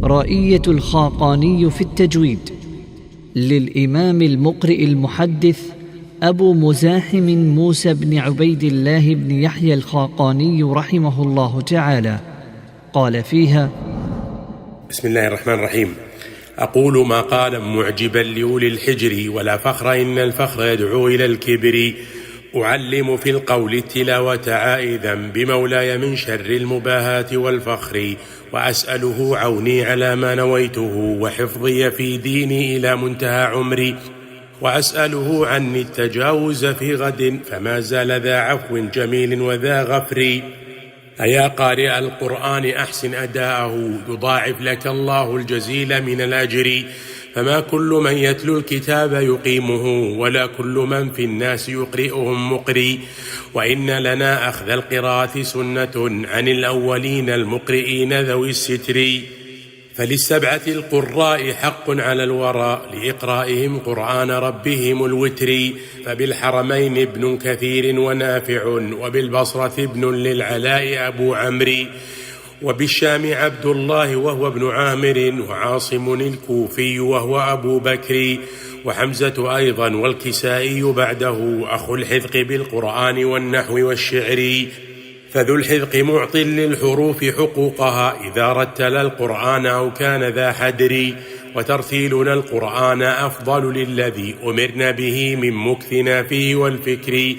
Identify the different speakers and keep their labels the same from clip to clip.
Speaker 1: رائية الخاقاني في التجويد للإمام المقرئ المحدث أبو مزاحم موسى بن عبيد الله بن يحيى الخاقاني رحمه الله تعالى، قال فيها:
Speaker 2: بسم الله الرحمن الرحيم. أقول ما قال معجبا لأولي الحجر، ولا فخر إن الفخر يدعو إلى الكبر. أعلم في القول التلاوة عائذا بمولاي من شر المباهات والفخر، وأسأله عوني على ما نويته، وحفظي في ديني إلى منتهى عمري، وأسأله عني التجاوز في غد، فما زال ذا عفو جميل وذا غفر. أيا قارئ القرآن أحسن أداءه، يضاعف لك الله الجزيل من الأجر. فما كل من يتلو الكتاب يقيمه، ولا كل من في الناس يقرئهم مقري. وإن لنا أخذ القراءة سنة عن الأولين المقرئين ذوي الستر. فللسبعة القراء حق على الورى، لإقرائهم قرآن ربهم الوتر. فبالحرمين ابن كثير ونافع، وبالبصرة ابن للعلاء أبو عمرو، وبالشام عبد الله وهو ابن عامر، وعاصم الكوفي وهو أبو بكر، وحمزة أيضا والكسائي بعده، أخو الحذق بالقرآن والنحو والشعر. فذو الحذق معط للحروف حقوقها، إذا رتل القرآن أو كان ذا حدر. وترتيلنا القرآن أفضل للذي أمرنا به من مكثنا فيه والفكر.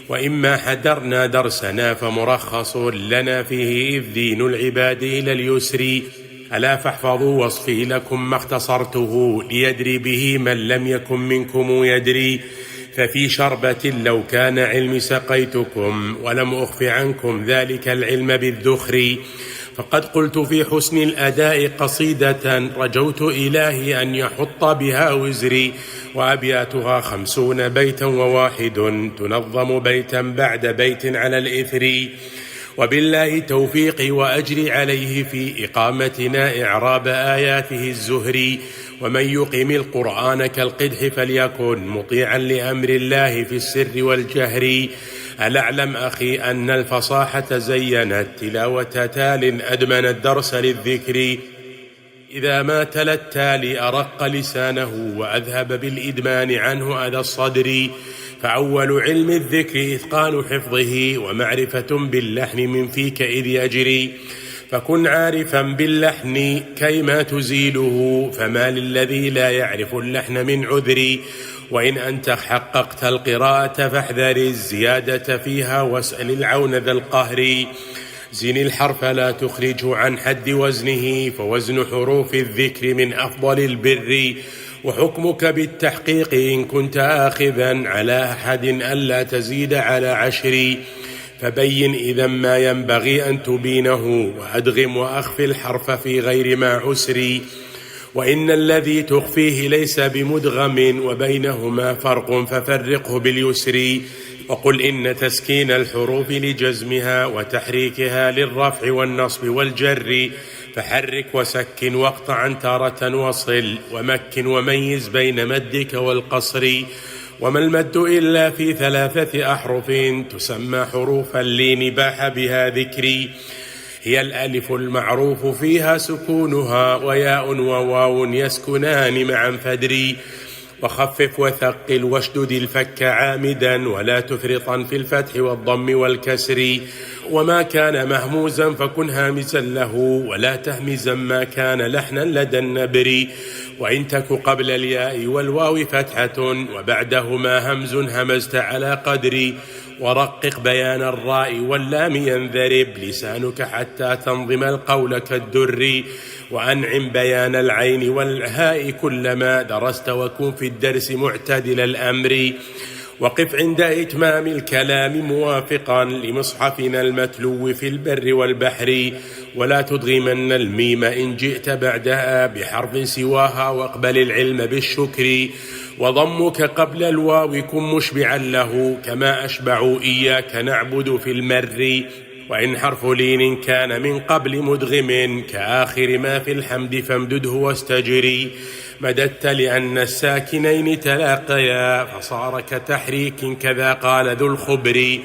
Speaker 2: وإما حدرنا درسنا فمرخص لنا فيه، إذ دين العباد إلى اليسر. ألا فاحفظوا وصفي لكم ما اختصرته، ليدري به من لم يكن منكم يدري. ففي شربة لو كان علمي سقيتكم، ولم أخف عنكم ذلك العلم بالذخر. فقد قلت في حسن الأداء قصيدة، رجوت إلهي أن يحط بها وزري. وأبياتها 50 بيتا وواحد، تنظم بيتا بعد بيت على الإثر. وبالله توفيقي وأجري عليه في إقامتنا إعراب آياته الزهري. ومن يقم القرآن كالقدح فليكن مطيعا لأمر الله في السر والجهر. ألا اعلم أخي أن الفصاحة زينت تلاوة تال أدمن الدرس للذكر. إذا ما تلا التالي أرق لسانه، وأذهب بالإدمان عنه أذى الصدر. فأول علم الذكر إتقان حفظه، ومعرفة باللحن من فيك إذ يجري. فكن عارفا باللحن كيما تزيله، فما للذي لا يعرف اللحن من عذري. وإن أنت حققت القراءة فاحذر الزيادة فيها، واسأل العون ذا القهر. زن الحرف لا تخرجه عن حد وزنه، فوزن حروف الذكر من أفضل البر. وحكمك بالتحقيق إن كنت آخذا على أحد ألا تزيد على 10. فبين إذا ما ينبغي أن تبينه، وأدغم وأخفي الحرف في غير ما عسر. وإن الذي تخفيه ليس بمدغم، وبينهما فرق ففرقه باليسر. وقل إن تسكين الحروف لجزمها، وتحريكها للرفع والنصب والجر. فحرك وسكن واقطعا تارة وصل، ومكن وميز بين مدك والقصر. وما المد إلا في 3 أحرف، تسمى حروف اللين باح بها ذكري. هي الألف المعروف فيها سكونها، وياء وواو يسكنان معا فدري. وخفف وثقل واشدد الفك عامدا، ولا تفرطا في الفتح والضم والكسر. وما كان مهموزا فكن هامزا له، ولا تهمزا ما كان لحنا لدى النبر. وإن تك قبل الياء والواو فتحة، وبعدهما همز همزت على قدري. ورقق بيان الراء واللام ينذرب لسانك، حتى تنظم القول كالدر. وأنعم بيان العين والهاء كلما درست، وكن في الدرس معتدل الأمر. وقف عند إتمام الكلام موافقا لمصحفنا المتلو في البر والبحر. ولا تدغمن الميم إن جئت بعدها بحرف سواها، واقبل العلم بالشكر. وضمك قبل الواو كن مشبعا له، كما أشبع إياك نعبد في المر. وإن حرف لين كان من قبل مدغم، كآخر ما في الحمد فامدده واستجري. مددت لأن الساكنين تلاقيا، فصار كتحريك كذا قال ذو الخبر.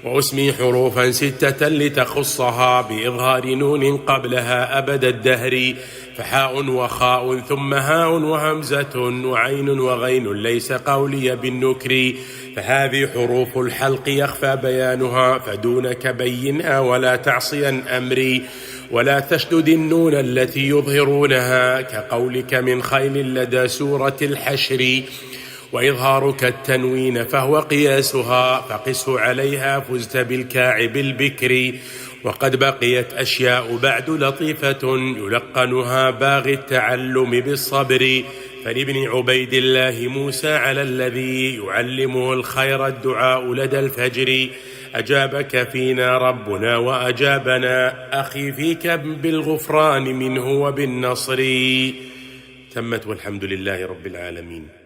Speaker 2: وأسمي حروفا 6 لتخصها بإظهار نون قبلها أبد الدهر، فحاء وخاء ثم هاء وهمزة وعين وغين ليس قولي بالنكر، فهذه حروف الحلق يخفى بيانها، فدونك بينها ولا تعصيا أمري، ولا تشدد النون التي يظهرونها كقولك من خيل لدى سورة الحشر، وإظهارك التنوين فهو قياسها، فقسه عليها فزت بالكاعب البكر. وقد بقيت أشياء بعد لطيفة يلقنها باغي التعلم بالصبر، فلابن عبيد الله موسى على الذي يعلمه الخير الدعاء لدى الفجر، أجابك فينا ربنا وأجابنا أخي فيك بالغفران منه وبالنصر. تمت والحمد لله رب العالمين.